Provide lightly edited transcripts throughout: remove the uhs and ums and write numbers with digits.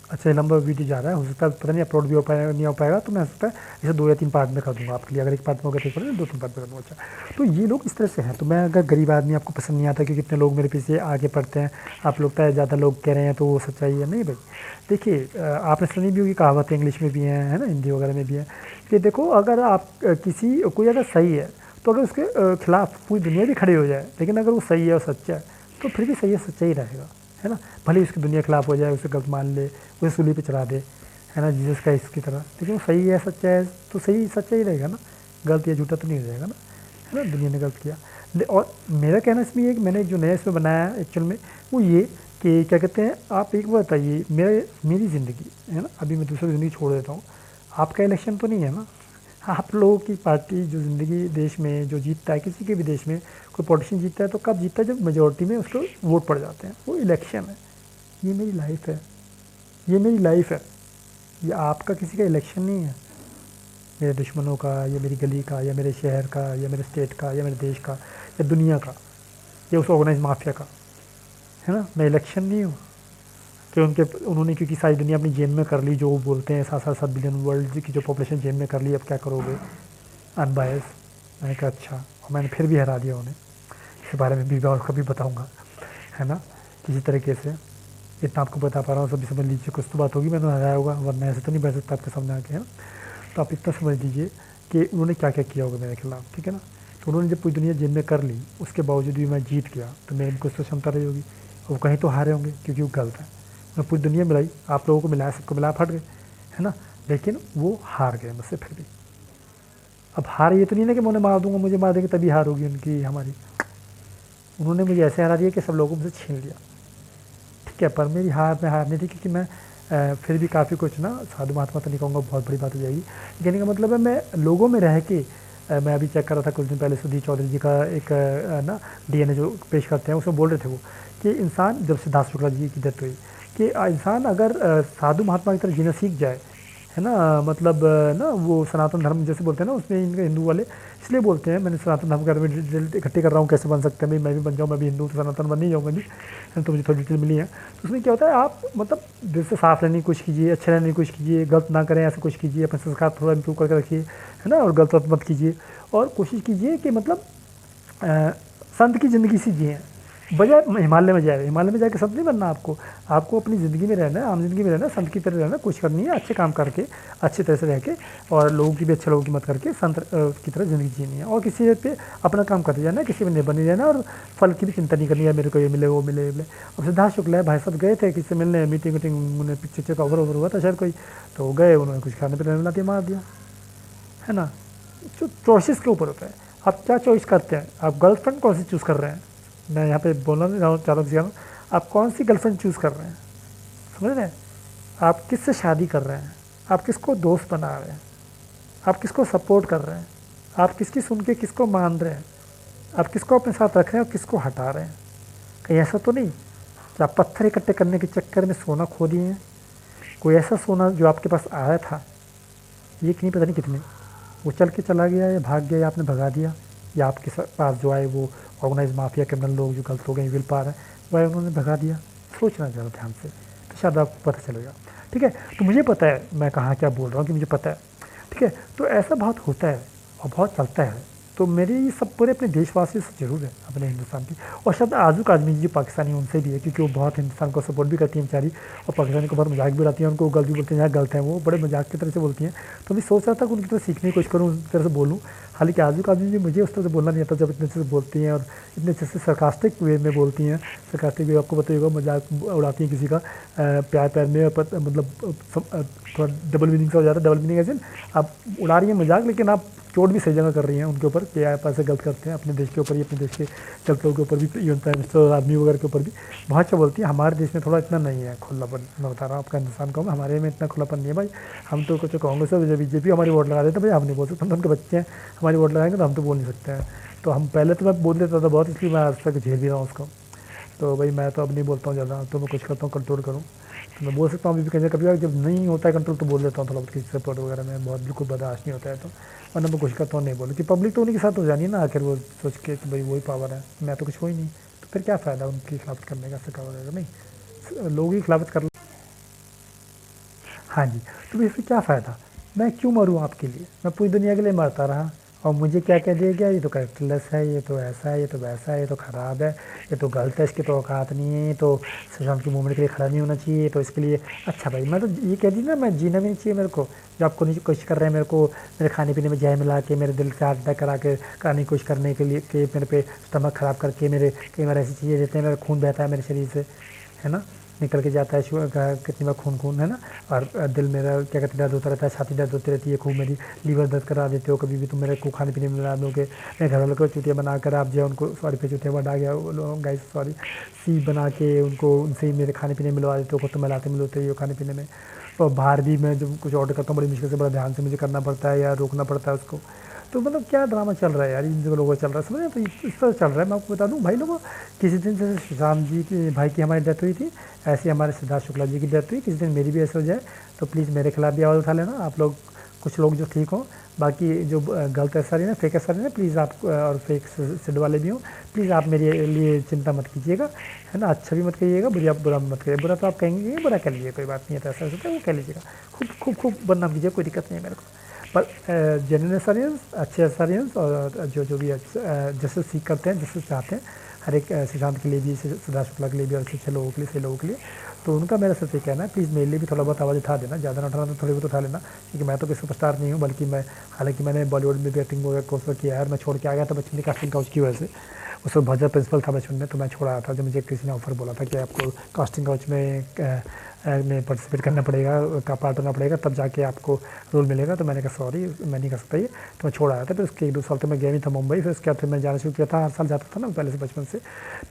अच्छा, ये लंबा वीडियो जा रहा है, हो सकता है पता नहीं अपलोड भी हो पाएगा नहीं हो पाएगा, तो मैं हो सकता है इसे 2 या 3 पार्ट में कर दूँगा आपके लिए। अगर एक पार्ट में होगा तो एक पार्ट में, 2-3 पार्ट में कर दूँगा। अच्छा, तो ये लोग इस तरह से हैं। तो मैं अगर गरीब आदमी आपको पसंद नहीं आता कि कितने लोग मेरे पीछे आगे पढ़ते हैं, आप लगता है ज़्यादा लोग कह रहे हैं तो वो सच्चाई है, नहीं भाई। देखिए आपने सुनी भी होगी कहावतें, इंग्लिश में भी हैं, है ना, हिंदी वगैरह में भी हैं, कि देखो अगर आप किसी कोई अगर सही है तो अगर उसके खिलाफ पूरी दुनिया भी खड़ी हो जाए, लेकिन अगर वो सही है और सच्चा है तो फिर भी सही है सच्चा ही रहेगा, है ना। भले ही उसकी दुनिया खिलाफ हो जाए, उसे गलत मान ले, उसे सूली पे चढ़ा दे, है ना, जीसस का इसकी तरह, लेकिन वो सही है सच्चा है तो सही सच्चा ही रहेगा ना, गलत या झूठा तो नहीं हो जाएगा ना, है ना। दुनिया ने गलत किया। और मेरा कहना इसमें ये है कि मैंने जो नया इसमें बनाया है एक्चुअल में, वो ये कि क्या कहते हैं, आप एक बार बताइए, मेरी ज़िंदगी है ना, अभी मैं दूसरी ज़िंदगी छोड़ देता हूँ, आपका इलेक्शन तो नहीं है ना। आप लोगों की पार्टी जो ज़िंदगी देश में जो जीतता है, किसी के भी देश में कोई पॉलिटिशियन जीतता है तो कब जीतता है, जब मेजोरिटी में उसको वोट पड़ जाते हैं, वो इलेक्शन है। ये मेरी लाइफ है, ये मेरी लाइफ है, ये आपका किसी का इलेक्शन नहीं है, मेरे दुश्मनों का या मेरी गली का या मेरे शहर का या मेरे स्टेट का या मेरे देश का या दुनिया का या उस ऑर्गेनाइज माफिया का, है ना। मैं इलेक्शन नहीं हूँ कि उन्होंने क्योंकि सारी दुनिया अपनी जेब में कर ली, जो वो बोलते हैं 7-7 बिलियन वर्ल्ड की जो पॉपुलेशन जेब में कर ली, अब क्या करोगे, अनबायस। मैंने कहा अच्छा, और मैंने फिर भी हरा दिया उन्हें। इसके बारे में भी और कभी बताऊँगा, है ना, किसी तरीके से। इतना आपको बता पा रहा हूँ, सभी समझ लीजिए, कुछ तो बात होगी, मैंने हराया होगा, वरना ऐसे तो नहीं बैठ सकता आपके सामने आके, है ना। तो आप इतना समझ लीजिए कि उन्होंने क्या क्या किया होगा मेरे खिलाफ, ठीक है ना। तो उन्होंने जब पूरी दुनिया जेब में कर ली, उसके बावजूद भी मैं जीत गया, तो मेरे में कुछ तो क्षमता रही होगी। वो कहीं तो हारे होंगे क्योंकि वो गलत है। मैं पूरी दुनिया मिलाई, आप लोगों को मिलाया, सबको मिलाया, फट गए, है ना। लेकिन वो हार गए मुझसे फिर भी। अब हार ये तो नहीं ना कि मैं उन्हें मार दूंगा, मुझे मार देंगे तभी हार होगी उनकी हमारी। उन्होंने मुझे ऐसे हरा दिया कि सब लोगों को मुझसे छीन लिया, ठीक है। पर मेरी हार में हार नहीं थी, क्योंकि मैं फिर भी काफ़ी कुछ ना, साधु महात्मा तो नहीं कहूँगा, बहुत बड़ी बात हो जाएगी। कहने का मतलब है मैं लोगों में रह के मैं अभी चेक कर रहा था कुछ दिन पहले, सुधीर चौधरी जी का एक ना डीएनए जो पेश करते हैं, उसमें बोल रहे थे वो कि इंसान, जब सिद्धार्थ शुक्ला जी की डेथ हुई, कि इंसान अगर साधु महात्मा की तरह जीना सीख जाए, है ना, मतलब ना वो सनातन धर्म जैसे बोलते हैं ना, उसमें इनके हिंदू वाले इसलिए बोलते हैं, मैंने सनातन धर्म के बारे में डिटेल इकट्ठी कर रहा हूँ, कैसे बन सकते हैं भाई, मैं भी बन जाऊँ, मैं भी हिंदू तो सनातन बन नहीं जाऊँगा जी, तो मुझे थोड़ी डिटेल मिली है। तो उसमें क्या होता है, आप मतलब दिल से साफ रहने की कोशिश कीजिए, अच्छे रहने की कोशिश कीजिए, गलत ना करें ऐसे कोशिश कीजिए, अपने संस्कार थोड़ा इम्प्रूव करके रखिए, है ना, और गलत मत कीजिए, और कोशिश कीजिए कि मतलब अ, संत की ज़िंदगी सी जिए, बजाय हिमालय में जाए। हिमालय में जाके संत नहीं बनना आपको, आपको अपनी ज़िंदगी में रहना है, आम ज़िंदगी में रहना है, संत की तरह रहना, कोशिश करनी है, अच्छे काम करके, अच्छी तरह से रह के, और लोगों की भी, अच्छे लोगों की मत करके संत की तरह ज़िंदगी जीनी है, और किसी पे अपना काम करते जाना है, किसी पर निर्भर नहीं रहना, और फल की भी चिंता नहीं करनी है, मेरे को ये मिले वो मिले ये मिले। अब सिद्धार्थ शुक्ला है, भाई साहब गए थे किसी से मिलने, मीटिंग वीटिंग, उन्हें पिक्चर का ओवर ओवर हुआ था शायद कोई, तो गए, उन्होंने कुछ खाने पीने मिला दिया, मार दिया, है ना। जो चॉइसेस के ऊपर होता है, आप क्या चॉइस करते हैं, आप गर्लफ्रेंड कौन सी चूज़ कर रहे हैं। मैं यहाँ पे बोलना नहीं चाह रहा हूँ, आप कौन सी गर्लफ्रेंड चूज़ कर रहे हैं, समझ रहे हैं, आप किससे शादी कर रहे हैं, आप किसको दोस्त बना रहे हैं, आप किसको सपोर्ट कर रहे हैं, आप किसकी सुन के किसको मान रहे हैं, आप किसको अपने साथ रख रहे हैं और किसको हटा रहे हैं। कहीं ऐसा तो नहीं कि आप पत्थर इकट्ठे करने के चक्कर में सोना खो दिए हैं। कोई ऐसा सोना जो आपके पास आया था, ये कि नहीं पता नहीं कितने, वो चल के चला गया या भाग गया या आपने भगा दिया, या आपके पास जो आए वो ऑर्गेनाइज माफिया क्रिमिनल लोग जो गलत हो गए, विल पार है, वह उन्होंने भगा दिया। सोचना ज़रा ध्यान से, तो शायद आपको पता चलेगा, ठीक है। तो मुझे पता है मैं कहाँ क्या बोल रहा हूँ, कि मुझे पता है, ठीक है। तो ऐसा बहुत होता है और बहुत चलता है। तो मेरी ये सब पूरे अपने देशवासियों से ज़रूर है, अपने हिंदुस्तान की, और शायद आजू आदमी जो पाकिस्तानी उनसे भी है, क्योंकि वो बहुत हिंदुस्तान को सपोर्ट भी करती हैं बेचारी, और पाकिस्तानी को बहुत मजाक भी उड़ाती हैं, उनको गलत भी बोलते हैं, यहाँ गलत है, वो बड़े मजाक की तरह से बोलती हैं। तो मैं सोच रहा था कि उनकी तरह सीखने की कोशिश करूँ, उनकी तरह से बोलूँ। हालांकि आजू आदमी भी मुझे उस तरह से बोलना नहीं आता, जब इतने अच्छे से बोलती हैं और इतने अच्छे से सरकास्टिक वे में बोलती हैं। सरकास्टिक वे आपको बताइएगा, मजाक उड़ाती हैं किसी का, प्यार प्यार में, मतलब थोड़ा डबल मीनिंग सा हो जाता है। डबल मीनिंग ऐसे आप उड़ा रही हैं मजाक, लेकिन आप चोट भी सही जगह कर रही हैं उनके ऊपर, कि आप ऐसे गलत करते हैं अपने देश के ऊपर ही, अपने देश के चलते के ऊपर भी, इवन प्राइम मिनिस्टर आदमी वगैरह के ऊपर भी बहुत अच्छा बोलती है। हमारे देश में थोड़ा इतना नहीं है खुलापन, मैं बता रहा हूँ आपका हिंदुस्तान को, हमारे में इतना खुलापन नहीं है भाई। हम तो कुछ कांग्रेस और बीजेपी हमारी वोट लगा देते हैं भाई, हम नहीं बोल सकते, हम तो उनके बच्चे हैं, हमारी वोट लगाएंगे तो हम तो बोल नहीं सकते हैं। तो हम पहले तो मैं बोल देता था बहुत, इसलिए मैं आज तक झेल भी रहा हूँ उसको। तो भाई मैं तो अब नहीं बोलता हूँ ज़्यादा, तो मैं कुछ करता हूँ कंट्रोल करूँ, तो मैं बोल सकता हूँ अभी भी, कहीं कभी जब नहीं होता है कंट्रोल तो बोल देता हूँ थोड़ा बहुत, किसी सपोर्ट वगैरह में बहुत बिल्कुल बर्दाश्त नहीं होता है तो, वरना मैं कुछ करता हूँ नहीं बोलूँ, कि पब्लिक तो उन्हीं के साथ हो जानी है ना, आखिर वो सोच के कि भाई वही पावर है, मैं तो कुछ हो ही नहीं, तो फिर क्या फ़ायदा उनकी खिलाफत करने का, ऐसा क्या वगैरह नहीं, लोग ही खिलाफत कर हाँ जी, तो फिर इससे क्या फ़ायदा? मैं क्यों मरूँ आपके लिए? मैं पूरी दुनिया के लिए मरता रहा और मुझे क्या कह दिया गया, ये तो कैरेक्टरलेस है, ये तो ऐसा है, ये तो वैसा है, ये तो ख़राब है, ये तो गलत है, इसकी तो औकात नहीं है, ये तो सुशांत की मूवमेंट के लिए खड़ा नहीं होना चाहिए, तो इसके लिए अच्छा भाई मैं तो ये कह दी ना, मैं जीना भी नहीं चाहिए मेरे को। जो आप कोशिश कर रहे हैं मेरे को मेरे खाने पीने में जहर मिला के, मेरे दिल से हार्ट अटैक कराने की कोशिश करने के लिए, कि मेरे पे स्टमक ख़राब करके, मेरे कई बार ऐसी चीज़ें देते हैं, मेरा खून बहता है मेरे शरीर से, है ना, निकल के जाता है कितनी बार खून खून, है ना। और दिल मेरा क्या कहते हैं दर्द होता रहता है, छाती दर्द होती रहती है खूब मेरी, लीवर दर्द करा देते हो कभी भी तुम मेरे को खाने पीने में मिला दोगे। मेरे घर वालों को चुतिया बनाकर आप जो उनको, सॉरी पे चुतिया वर्ड आ गया गाइस सॉरी, सी बना के उनको उनसे ही मेरे खाने पीने मिलवा देते हो, खुद तो मिलाते मिलते हो खाने पीने में। और बाहर भी मैं जब कुछ ऑर्डर करता हूँ बड़ी मुश्किल से, बड़ा ध्यान से मुझे करना पड़ता है या रोकना पड़ता है उसको। तो मतलब क्या ड्रामा चल रहा है यार, इन लोगों का चल रहा है, समझ रहे हैं? तो इस तरह चल रहा है। मैं आपको बता दूं भाई लोगों, किसी दिन जैसे सुशांत जी के भाई की हमारी डेथ हुई थी, ऐसे हमारे सिद्धार्थ शुक्ला जी की डेथ हुई, किसी दिन मेरी भी ऐसे हो जाए तो प्लीज़ मेरे खिलाफ भी आवाज़ उठा लेना आप लोग, कुछ लोग जो ठीक हों। बाकी जो गलत एसआर है ना, फेक एसआर है ना, प्लीज़ आप, और फेक सिड वाले भी हों, प्लीज़ आप मेरे लिए चिंता मत कीजिएगा, है ना। अच्छा भी मत कहिएगा, बुरा मत करिए, बुरा तो आप कहेंगे, बुरा कह लीजिए, कोई बात नहीं है, तो ऐसा होता है वो कह लीजिएगा, खूब खूब खूब बदनाम कीजिए, कोई दिक्कत नहीं है मेरे को। पर जेन्युइन एसआरियंस, अच्छे एसआरियंस और जो भी जैसे सीख करते हैं, जैसे चाहते हैं हर एक सुशांत के लिए भी, सिद्धार्थ शुक्ला के लिए भी, और अच्छे लोगों के लिए, सही लोगों के लिए, तो उनका मेरा सिर्फ ये कहना है, प्लीज़ मेरे लिए भी थोड़ा बहुत आवाज़ उठा देना, ज़्यादा ना उठाना तो थोड़ी बहुत उठा लेना, क्योंकि मैं तो कोई सुपरस्टार नहीं हूँ, बल्कि मैं, हालांकि मैंने बॉलीवुड में भी एक्टिंग वगैरह कोर्स किया है, और मैं छोड़ के आ गया था बचपन की कास्टिंग काउच की वजह से। उस वक्त बहुत ज़्यादा प्रिंसिपल था बचपन में, तो मैं छोड़ आया था जब मुझे किसी ने ऑफर बोला था कि आपको कास्टिंग काउच में पार्टिसिपेट करना पड़ेगा, का पार्ट होना पड़ेगा, तब जाके आपको रोल मिलेगा। तो मैंने कहा सॉरी मैं नहीं कर सकता ये, तो मैं छोड़ आया था। फिर उसके 1-2 साल तो मैं गया नहीं था मुंबई, फिर उसके बाद फिर मैं जाना शुरू किया था, हर साल जाता था ना पहले से बचपन से,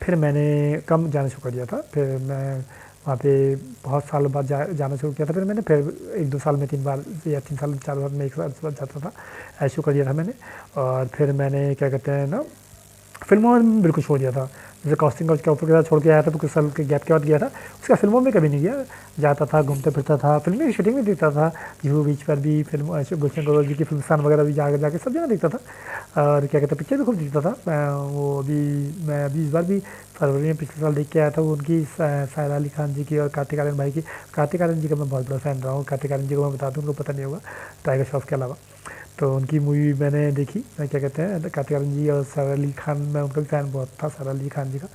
फिर मैंने कम जाना शुरू कर दिया था, फिर मैं वहाँ पे बहुत सालों बाद जाना शुरू किया था, फिर मैंने फिर 1-2 साल में 3 बार या 3 साल 4 बार में एक साल जाता था, ऐसा शुरू कर दिया था मैंने। और फिर मैंने क्या कहते हैं ना, फिल्मों में बिल्कुल छोड़ दिया था, जैसे कास्टिंग काउच का ऑफर के साथ छोड़ के आया था, तो कुछ साल के गैप के बाद गया था, उसका फिल्मों में कभी नहीं गया, जाता था घूमते फिरता था, फिल्म की शूटिंग भी देखता था, जुहू बीच पर भी फिल्म, गुलशन ग्रोवर जी की फिल्म सान वगैरह भी जाके सब जगह देखता था, और क्या कहते हैं पिक्चर भी खूब देखता था। वो अभी मैं अभी इस बार भी फरवरी में पिछले साल देख के आया था, वो उनकी सायरा अली खान जी की और कार्तिक आर्यन भाई की। कार्तिक आर्यन जी का मैं बहुत बड़ा फ़ैन रहा हूँ, कार्तिक आर्यन जी को मैं बता दूँ, उनको पता नहीं होगा, टाइगर श्रॉफ के अलावा। तो उनकी मूवी मैंने देखी, क्या कहते हैं कार्तिक आर्यन जी और सारा अली खान, मैं उनका भी फ़ैन बहुत था, सारा अली खान जी का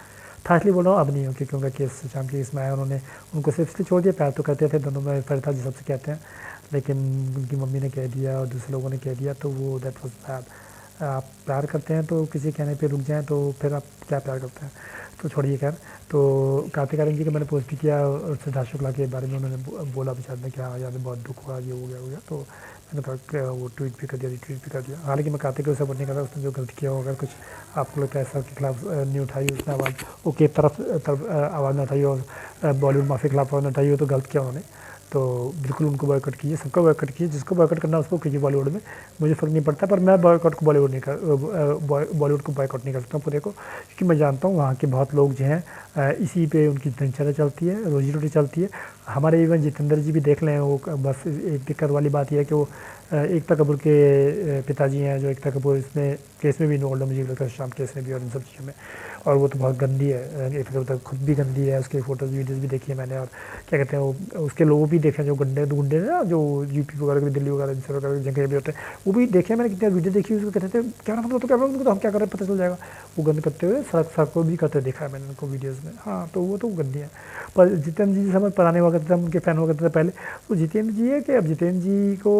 था, इसलिए बोल रहा हूँ, अब नहीं हो क्योंकि उनका केस सुशांत के केस में आया, उन्होंने उनको सिर्फ इसलिए छोड़ दिया, प्यार तो करते थे दोनों में, फिर था जो सबसे कहते हैं, लेकिन उनकी मम्मी ने कह दिया और दूसरे लोगों ने कह दिया, तो वो दैट वॉज बैड। आप प्यार करते हैं तो किसी कहने पे रुक जाएं, तो फिर आप क्या प्यार करते हैं, तो छोड़िए खैर। तो कार्तिक आर्यन जी का मैंने पोस्ट भी किया, और सिद्धार्थ शुक्ला के बारे में उन्होंने बोला भी शायद में, क्या यार बहुत दुख हुआ, ये हो गया, तो मैंने कहा वो ट्वीट भी कर दिया, रिट्वीट भी कर दिया। हालांकि मैं कार्तिक को सपोर्ट नहीं करता, उसने जो गलती किया हो, अगर कुछ आपको लगता है सर के खिलाफ नहीं उठाई उसने आवाज़, ओके तरफ आवाज़ ना उठाई, और बॉलीवुड माफी के खिलाफ आवाज़ ना उठाई हो, तो गलत किया उन्होंने। तो बिल्कुल उनको बॉयकॉट कीजिए, सबको बॉयकॉट कीजिए, जिसको बॉयकॉट करना है उसको कीजिए बॉलीवुड में, मुझे फ़र्क नहीं पड़ता। पर मैं बॉयकॉट को बॉलीवुड को बॉयकॉट नहीं कर सकता पूरे को, क्योंकि मैं जानता हूँ वहाँ के बहुत लोग जो हैं इसी पे उनकी दिनचर्या चलती है, रोजी रोटी चलती है। हमारे इवन जितेंद्र जी भी देख लें, वो बस एक दिक्कत वाली बात यह है कि वो एकता कपूर के पिताजी हैं, जो एकता कपूर इसमें केस में भी इन्वॉल्व है, मुझे लगता है शाम केस में भी और इन सब चीज़ों में, और वो तो बहुत गंदी है, एकता कपूर खुद भी गंदी है, उसके फोटोज़ वीडियोज़ भी देखी है मैंने, और क्या कहते हैं वो उसके लोग भी देखे, जो गुंडे ना, जो यूपी वगैरह के, दिल्ली वगैरह जिनसे वगैरह जगह भी होते हैं, वो भी देखे मैंने, कितनी वीडियो देखी, उसको कहते थे क्या नाम, तो क्या तो हम क्या कर रहे हैं पता चल जाएगा, वो गंद करते हुए सड़क को भी करते देखा है मैंने उनको वीडियोज़ में। हाँ, तो वो तो गंदी है। पर जितेंद्र जी समझ पुराने हुआ करते थे, हम उनके फ़ैन हुआ करते थे पहले, तो जितेंद्र जी है कि अब जितेंद्र जी को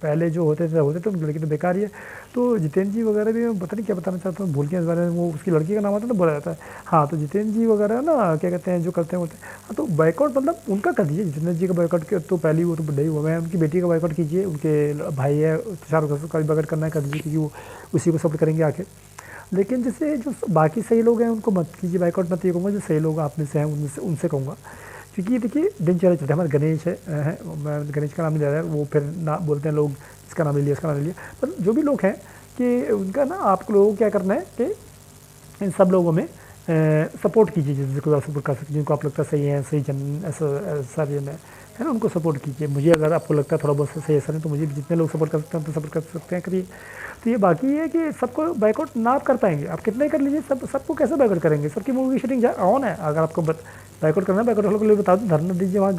पहले जो होते थे उनकी लड़की तो बेकार ही है, तो जितेंद्र जी वगैरह भी पता नहीं क्या बताना चाहता हूँ, भूल गया इस बारे में, वो उसकी लड़की का नाम आता है तो बोला जाता है। हाँ, तो जितेंद्र जी वगैरह ना क्या कहते हैं जो करते हैं होते हैं, हाँ, तो बाइकआउट मतलब उनका कर दीजिए, जितेंद्र जी का बाइकआउट तो पहले ही वो तो बुढ़ा ही हुआ है, उनकी बेटी का बाइकआउट कीजिए, उनके भाई है शाहरुख का भी बाइकआउट करना है कर दीजिए, क्योंकि वो उसी को सपोर्ट करेंगे आके। लेकिन जैसे जो बाकी सही लोग हैं उनको मत कीजिए बाइकआउट, मत ये कहूँगा, जो सही लोग आप में से हैं उनसे कहूँगा, क्योंकि देखिए दिनचर्या चलते हैं। हमारे गणेश है, मैं गणेश का नाम नहीं ले रहा है, वो फिर ना बोलते हैं लोग इसका नाम ले लिया, इसका नाम ले लिया, पर जो भी लोग हैं कि उनका ना आप लोगों को क्या करना है कि इन सब लोगों में सपोर्ट कीजिए, जिनको आप सपोर्ट कर सकते, जिनको आप लगता है सही है, सही जन ऐसा है ना, उनको सपोर्ट कीजिए। मुझे अगर आपको लगता है थोड़ा बहुत सही ऐसा नहीं, तो मुझे जितने लोग सपोर्ट कर सकते हैं तो सपोर्ट कर सकते हैं, करिए। तो ये बाकी है कि सबको बाइकआउट ना आप कर पाएंगे, आप कितने ही कर लीजिए, सबको कैसे बाइकआउट करेंगे, सबकी मूवी शूटिंग ऑन है, अगर आपको बाइकआउट करना है, बाइकआउट वालों को बता दो, धरना दीजिए वहाँ।